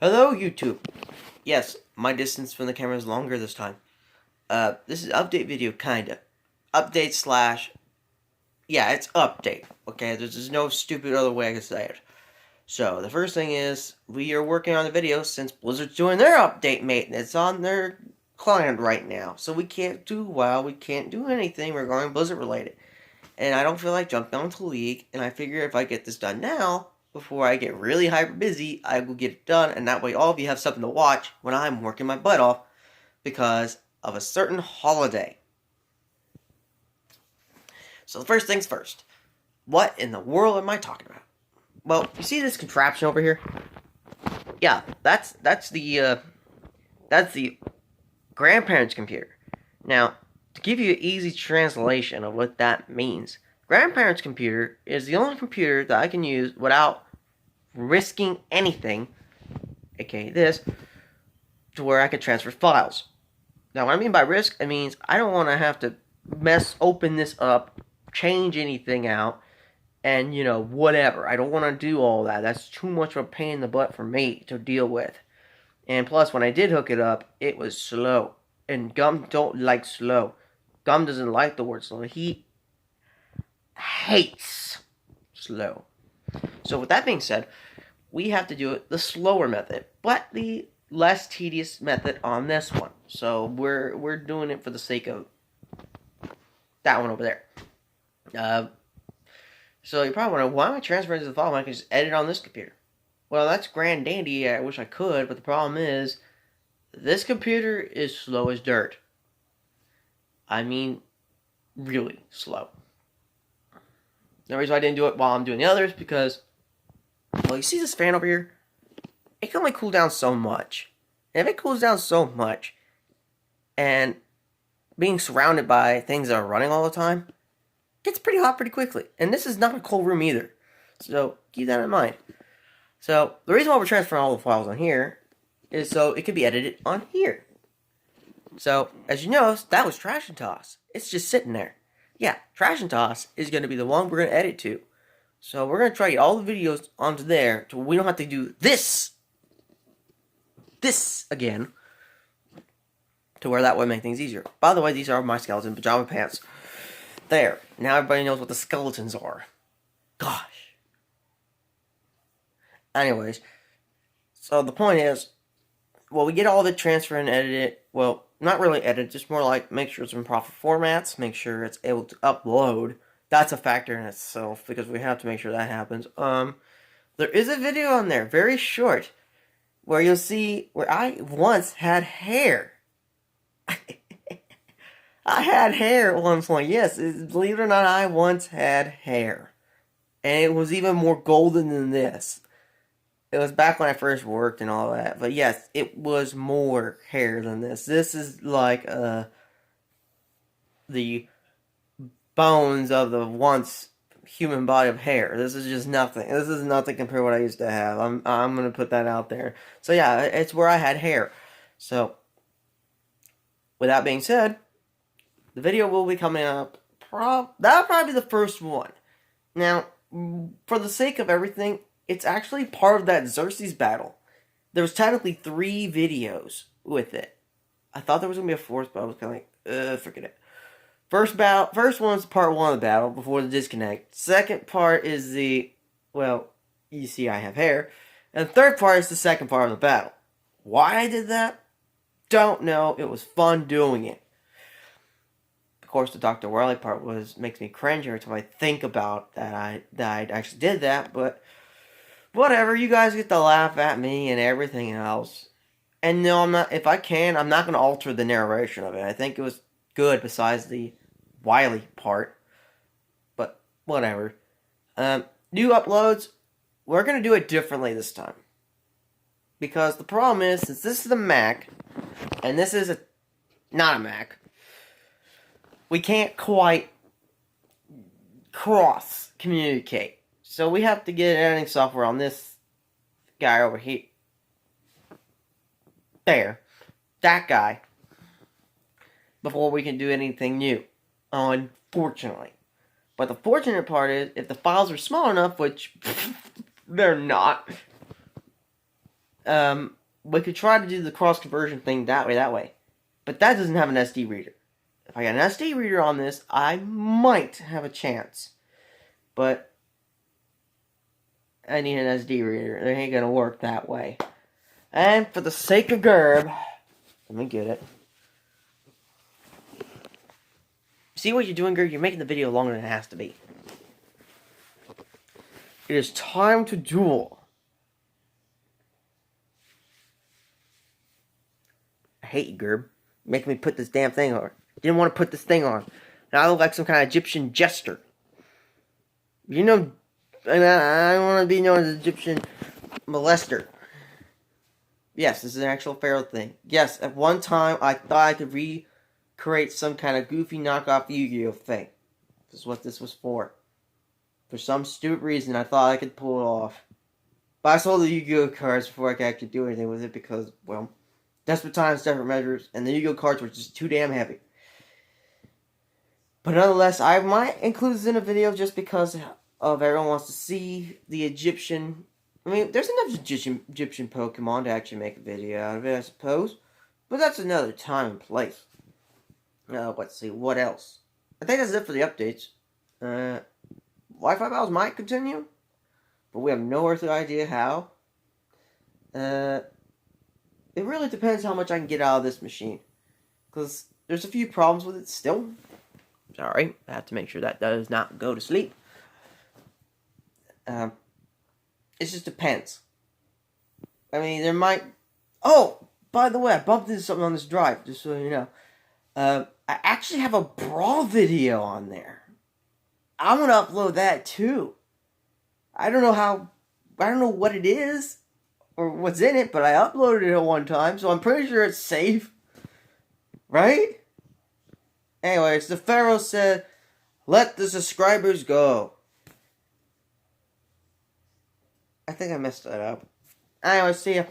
Hello, YouTube. Yes, my distance from the camera is longer this time. This is update video, kinda. Update slash... Yeah, it's update, okay? There's no stupid other way I can say it. So, the first thing is, we are working on the video since Blizzard's doing their update maintenance on their client right now. So we can't do anything regarding Blizzard related. And I don't feel like jumping onto League, and I figure if I get this done now, before I get really hyper busy, I will get it done, and that way all of you have something to watch when I'm working my butt off because of a certain holiday. So the first things first. What in the world am I talking about? Well, you see this contraption over here? Yeah, that's the grandparents' computer. Now, to give you an easy translation of what that means, grandparents' computer is the only computer that I can use without risking anything, aka this, to where I can transfer files. Now, what I mean by risk, it means I don't want to have to open this up, change anything out, and, whatever. I don't want to do all that. That's too much of a pain in the butt for me to deal with. And plus, when I did hook it up, it was slow. And Gum don't like slow. Gum doesn't like the word slow. He hates slow. So with that being said, we have to do it the slower method, but the less tedious method on this one. So we're doing it for the sake of that one over there. So you probably wonder, why am I transferring to the file when I can just edit on this computer? Well, that's grand dandy. I wish I could, but the problem is, this computer is slow as dirt. I mean, really slow. The reason I didn't do it while I'm doing the others because, well, you see this fan over here? It can only cool down so much. And if it cools down so much, and being surrounded by things that are running all the time, it gets pretty hot pretty quickly. And this is not a cold room either. So keep that in mind. So the reason why we're transferring all the files on here is so it can be edited on here. So, as you notice, that was Trash and Toss. It's just sitting there. Yeah, Trash and Toss is going to be the one we're going to edit to. So we're going to try to get all the videos onto there so we don't have to do this again, to where that would make things easier. By the way, these are my skeleton pajama pants. There. Now everybody knows what the skeletons are. Gosh. Anyways, so the point is, well, we get all the transfer and edit it. Well, not really edit, just more like make sure it's in proper formats, make sure it's able to upload. That's a factor in itself because we have to make sure that happens. There is a video on there, very short, where you'll see where I once had hair. I had hair at one point. Yes, believe it or not, I once had hair. And it was even more golden than this. It was back when I first worked and all that. But yes, it was more hair than this. This is like the bones of the once human body of hair. This is just nothing. This is nothing compared to what I used to have. I'm gonna put that out there. So yeah, it's where I had hair. So with that being said, the video will be coming up. That'll probably be the first one. Now, for the sake of everything, it's actually part of that Xerxes battle. There was technically 3 videos with it. I thought there was going to be a 4th, but I was kind of like, forget it. First one's part 1 of the battle, before the disconnect. Second part is well, you see I have hair. And the third part is the second part of the battle. Why I did that? Don't know. It was fun doing it. Of course, the Dr. Worley part makes me cringe every time I think about that I actually did that, but whatever, you guys get to laugh at me and everything else. And no, I'm not going to alter the narration of it. I think it was good besides the Wiley part. But whatever. New uploads, we're going to do it differently this time. Because the problem is, since this is a Mac, and this is not a Mac, we can't quite cross-communicate. So we have to get editing software on this guy over here. There. That guy. Before we can do anything new. Unfortunately. But the fortunate part is, if the files are small enough, which they're not, we could try to do the cross conversion thing that way. But that doesn't have an SD reader. If I got an SD reader on this, I might have a chance. But I need an SD reader. It ain't gonna work that way. And for the sake of Gerb, let me get it. See what you're doing, Gerb? You're making the video longer than it has to be. It is time to duel. I hate you, Gerb. Making me put this damn thing on. Didn't want to put this thing on. Now I look like some kind of Egyptian jester. You know, I don't want to be known as an Egyptian molester. Yes, this is an actual pharaoh thing. Yes, at one time I thought I could recreate some kind of goofy knockoff Yu-Gi-Oh thing. This is what this was for. For some stupid reason, I thought I could pull it off. But I sold the Yu-Gi-Oh cards before I could actually do anything with it because, well, desperate times, desperate measures, and the Yu-Gi-Oh cards were just too damn heavy. But nonetheless, I might include this in a video just because of everyone wants to see the Egyptian. I mean, there's enough Egyptian Pokemon to actually make a video out of it, I suppose. But that's another time and place. Let's see, what else? I think that's it for the updates. Wi-Fi battles might continue, but we have no earthly idea how. It really depends how much I can get out of this machine. Because there's a few problems with it still. Sorry, I have to make sure that does not go to sleep. It just depends. I mean, there might... Oh, by the way, I bumped into something on this drive, just so you know. I actually have a Brawl video on there. I'm going to upload that too. I don't know what it is, or what's in it, but I uploaded it at one time, so I'm pretty sure it's safe. Right? Anyways, the pharaoh said, let the subscribers go. I think I messed that up. Anyways, see ya.